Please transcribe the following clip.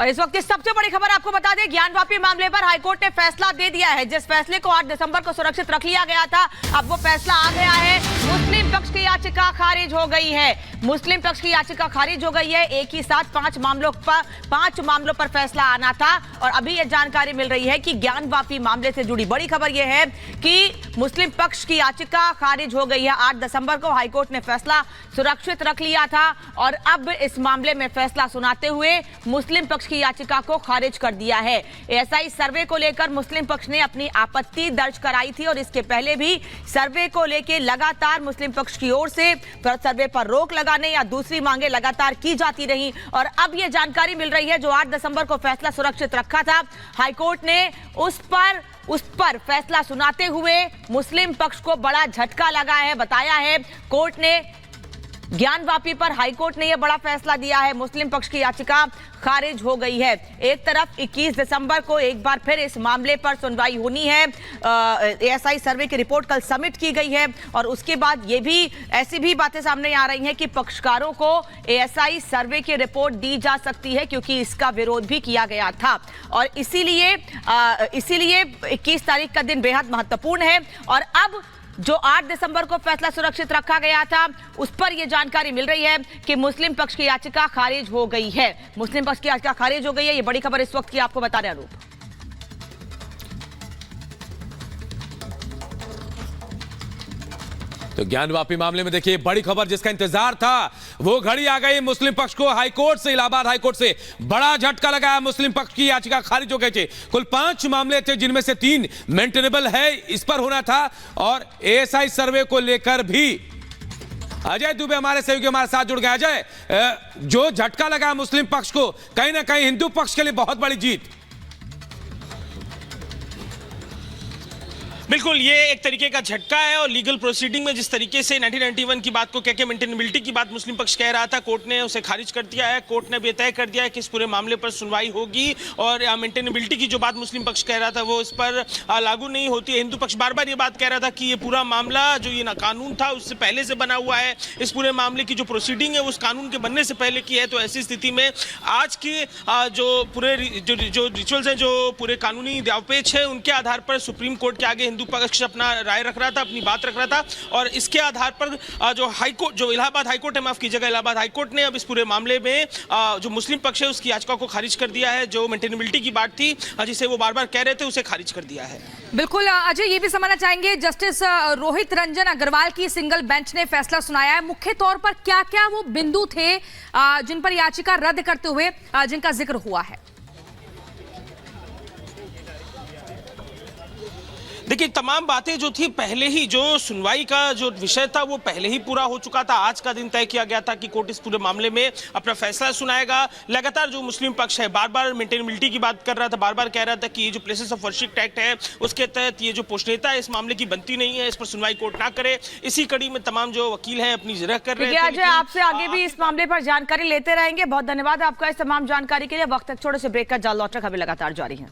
और इस वक्त की सबसे बड़ी खबर आपको बता दें, ज्ञानवापी मामले पर हाईकोर्ट ने फैसला दे दिया है। जिस फैसले को 8 दिसंबर को सुरक्षित रख लिया गया था, अब वो फैसला आ गया है। मुस्लिम पक्ष की याचिका खारिज हो गई है। मुस्लिम पक्ष की याचिका खारिज हो गई है। एक ही साथ 5 मामलों पर फैसला आना था और अभी यह जानकारी मिल रही है कि ज्ञानवापी मामले से जुड़ी बड़ी खबर यह है कि मुस्लिम पक्ष की याचिका खारिज हो गई है। 8 दिसंबर को हाईकोर्ट ने फैसला सुरक्षित रख लिया था और अब इस मामले में फैसला सुनाते हुए मुस्लिम पक्ष की याचिका को खारिज कर दिया है। एएसआई सर्वे को लेकर मुस्लिम पक्ष ने अपनी आपत्ति दर्ज कराई थी और इसके पहले भी सर्वे को लेकर लगातार मुस्लिम पक्ष की ओर से सर्वे पर रोक लगाने या दूसरी मांगे लगातार की जाती रही और अब यह जानकारी मिल रही है जो 8 दिसंबर को फैसला सुरक्षित रखा था, हाईकोर्ट ने उस पर फैसला सुनाते हुए मुस्लिम पक्ष को बड़ा झटका लगा है। बताया है कोर्ट ने, ज्ञानवापी पर हाईकोर्ट ने यह बड़ा फैसला दिया है। मुस्लिम पक्ष की याचिका खारिज हो गई है। एक तरफ 21 दिसंबर को एक बार फिर इस मामले पर सुनवाई होनी है। एएसआई सर्वे की रिपोर्ट कल सबमिट की गई है और उसके बाद ये भी ऐसी भी बातें सामने आ रही हैं कि पक्षकारों को एएसआई सर्वे की रिपोर्ट दी जा सकती है क्योंकि इसका विरोध भी किया गया था और इसीलिए 21 तारीख का दिन बेहद महत्वपूर्ण है। और अब जो 8 दिसंबर को फैसला सुरक्षित रखा गया था उस पर यह जानकारी मिल रही है कि मुस्लिम पक्ष की याचिका खारिज हो गई है। मुस्लिम पक्ष की याचिका खारिज हो गई है। ये बड़ी खबर इस वक्त की आपको बता रहे हैं अनूप। तो ज्ञानवापी मामले में देखिए बड़ी खबर जिसका इंतजार था वो घड़ी आ गई। मुस्लिम पक्ष को हाईकोर्ट से, इलाहाबाद हाईकोर्ट से बड़ा झटका लगाया। मुस्लिम पक्ष की याचिका खारिज हो गई थी। कुल 5 मामले थे जिनमें से 3 मेंटेनेबल है, इस पर होना था और एएसआई सर्वे को लेकर भी अजय दुबे हमारे सहयोगी हमारे साथ जुड़ गए। अजय, जो झटका लगा मुस्लिम पक्ष को, कहीं ना कहीं हिंदू पक्ष के लिए बहुत बड़ी जीत। बिल्कुल, ये एक तरीके का झटका है और लीगल प्रोसीडिंग में जिस तरीके से 1991 की बात को कहकर मेंटेनेबिलिटी की बात मुस्लिम पक्ष कह रहा था, कोर्ट ने उसे खारिज कर दिया है। कोर्ट ने भी तय कर दिया है कि इस पूरे मामले पर सुनवाई होगी और मेंटेनेबिलिटी की जो बात मुस्लिम पक्ष कह रहा था वो इस पर लागू नहीं होती है। हिंदू पक्ष बार बार ये बात कह रहा था कि ये पूरा मामला जो ये कानून था उससे पहले से बना हुआ है। इस पूरे मामले की जो प्रोसीडिंग है उस कानून के बनने से पहले की है। तो ऐसी स्थिति में आज की जो पूरे जो रिचुअल्स हैं, जो पूरे कानूनी दावपेच है, उनके आधार पर सुप्रीम कोर्ट के आगे हिंदू पक्ष अपना राय रख रहा था, अपनी बात रख रहा था और इसके आधार पर जो हाईकोर्ट, जो इलाहाबाद हाईकोर्ट है, माफ कीजिएगा, इलाहाबाद हाईकोर्ट ने अब इस पूरे मामले में जो मुस्लिम पक्ष है उसकी याचिका को खारिज कर दिया है। जो मेंटेनेबिलिटी की बात थी जिसे वो बार बार कह रहे थे उसे खारिज कर दिया है। बिल्कुल अजय, ये भी समझना चाहेंगे, जस्टिस रोहित रंजन अग्रवाल की सिंगल बेंच ने फैसला सुनाया है। मुख्य तौर पर क्या क्या वो बिंदु थे जिन पर याचिका रद्द करते हुए जिनका जिक्र हुआ है? देखिए, तमाम बातें जो थी पहले ही, जो सुनवाई का जो विषय था वो पहले ही पूरा हो चुका था। आज का दिन तय किया गया था कि कोर्ट इस पूरे मामले में अपना फैसला सुनाएगा। लगातार जो मुस्लिम पक्ष है बार बार मेंटेनेबिलिटी की बात कर रहा था, बार बार कह रहा था कि ये जो प्लेसेस ऑफ वर्शिप एक्ट है उसके तहत ये जो पोषणीयता है इस मामले की बनती नहीं है, इस पर सुनवाई कोर्ट ना करे। इसी कड़ी में तमाम जो वकील हैं अपनी जिरह कर रहे हैं। अजय, आपसे आगे भी इस मामले पर जानकारी लेते रहेंगे। बहुत धन्यवाद आपका इस तमाम जानकारी के लिए। वक्त एक छोटे से ब्रेक का जाल लौट अभी लगातार जारी है।